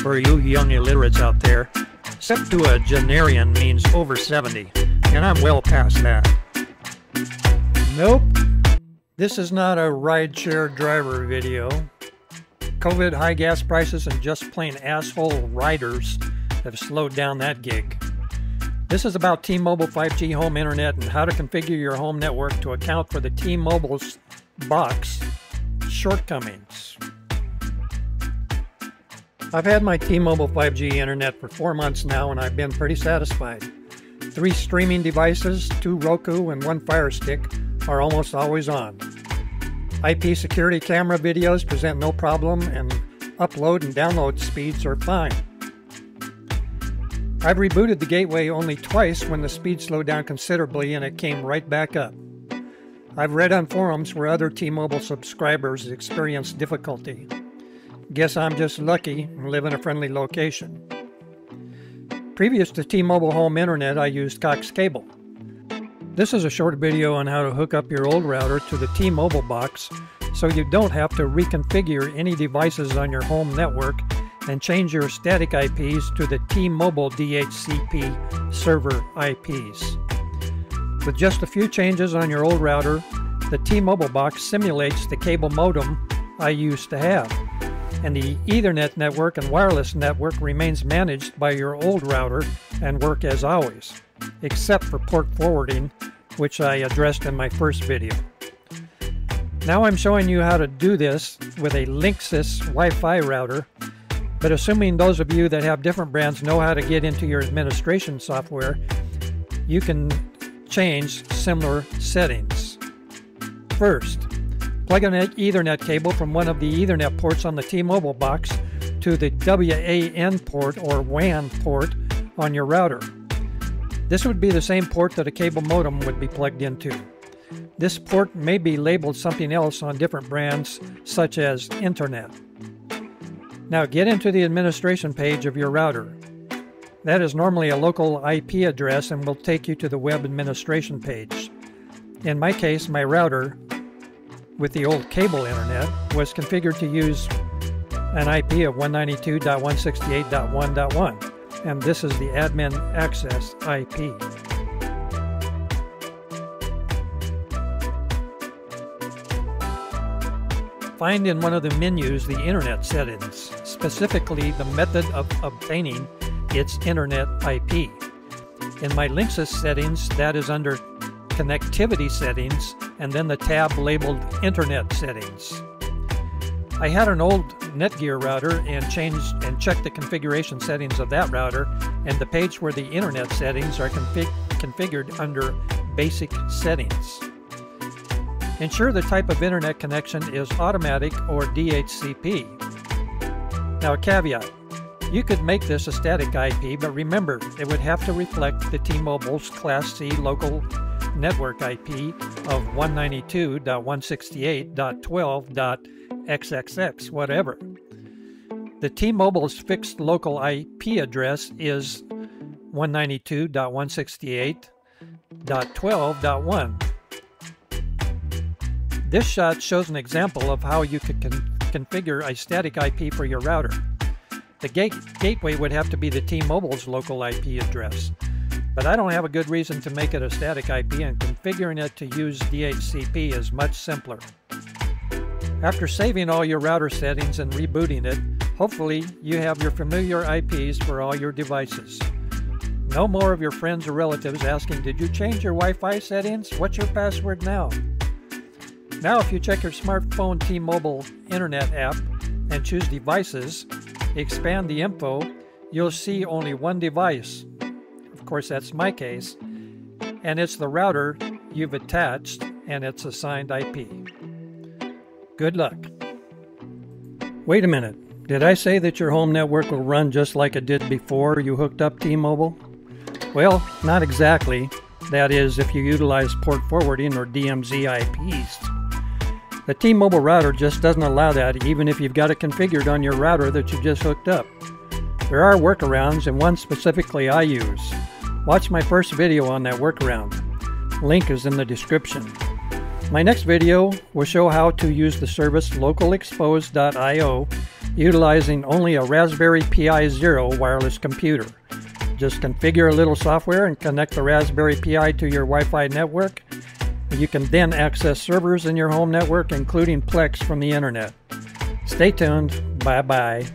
For you young illiterates out there, septuagenarian means over 70, and I'm well past that. Nope, this is not a rideshare driver video. COVID, high gas prices, and just plain asshole riders have slowed down that gig. This is about T-Mobile 5G home internet and how to configure your home network to account for the T-Mobile's box shortcomings. I've had my T-Mobile 5G internet for 4 months now, and I've been pretty satisfied. 3 streaming devices, 2 Roku, and 1 Fire Stick are almost always on. IP security camera videos present no problem, and upload and download speeds are fine. I've rebooted the gateway only twice when the speed slowed down considerably and it came right back up. I've read on forums where other T-Mobile subscribers experienced difficulty. Guess I'm just lucky and live in a friendly location. Previous to T-Mobile home internet, I used Cox Cable. This is a short video on how to hook up your old router to the T-Mobile box so you don't have to reconfigure any devices on your home network and change your static IPs to the T-Mobile DHCP server IPs. With just a few changes on your old router, the T-Mobile box simulates the cable modem I used to have, and the Ethernet network and wireless network remains managed by your old router and work as always, except for port forwarding, which I addressed in my first video. Now I'm showing you how to do this with a Linksys Wi-Fi router, but assuming those of you that have different brands know how to get into your administration software, you can change similar settings. First, plug an Ethernet cable from one of the Ethernet ports on the T-Mobile box to the WAN port or WAN port on your router. This would be the same port that a cable modem would be plugged into. This port may be labeled something else on different brands, such as Internet. Now get into the administration page of your router. That is normally a local IP address and will take you to the web administration page. In my case, my router with the old cable internet was configured to use an IP of 192.168.1.1, and this is the admin access IP. Find in one of the menus the internet settings, specifically the method of obtaining its internet IP. In my Linksys settings, that is under connectivity settings and then the tab labeled internet settings. I had an old Netgear router and checked the configuration settings of that router, and the page where the internet settings are configured under basic settings. Ensure the type of internet connection is automatic or DHCP. Now a caveat, you could make this a static IP, but remember, it would have to reflect the T-Mobile's Class C local network IP of 192.168.12.xxx, whatever. The T-Mobile's fixed local IP address is 192.168.12.1. This shot shows an example of how you could configure a static IP for your router. The gateway would have to be the T-Mobile's local IP address, but I don't have a good reason to make it a static IP, and configuring it to use DHCP is much simpler. After saving all your router settings and rebooting it, hopefully you have your familiar IPs for all your devices. No more of your friends or relatives asking, "Did you change your Wi-Fi settings? What's your password now?" Now if you check your smartphone T-Mobile Internet app and choose Devices, expand the info, you'll see only one device. Of course, that's my case, and it's the router you've attached and its assigned IP. Good luck. Wait a minute, did I say that your home network will run just like it did before you hooked up T-Mobile? Well, not exactly. That is, if you utilize port forwarding or DMZ IPs. The T-Mobile router just doesn't allow that, even if you've got it configured on your router that you just hooked up. There are workarounds, and one specifically I use. Watch my first video on that workaround. Link is in the description. My next video will show how to use the service localexpose.io utilizing only a Raspberry Pi Zero wireless computer. Just configure a little software and connect the Raspberry Pi to your Wi-Fi network. You can then access servers in your home network, including Plex from the internet. Stay tuned. Bye-bye.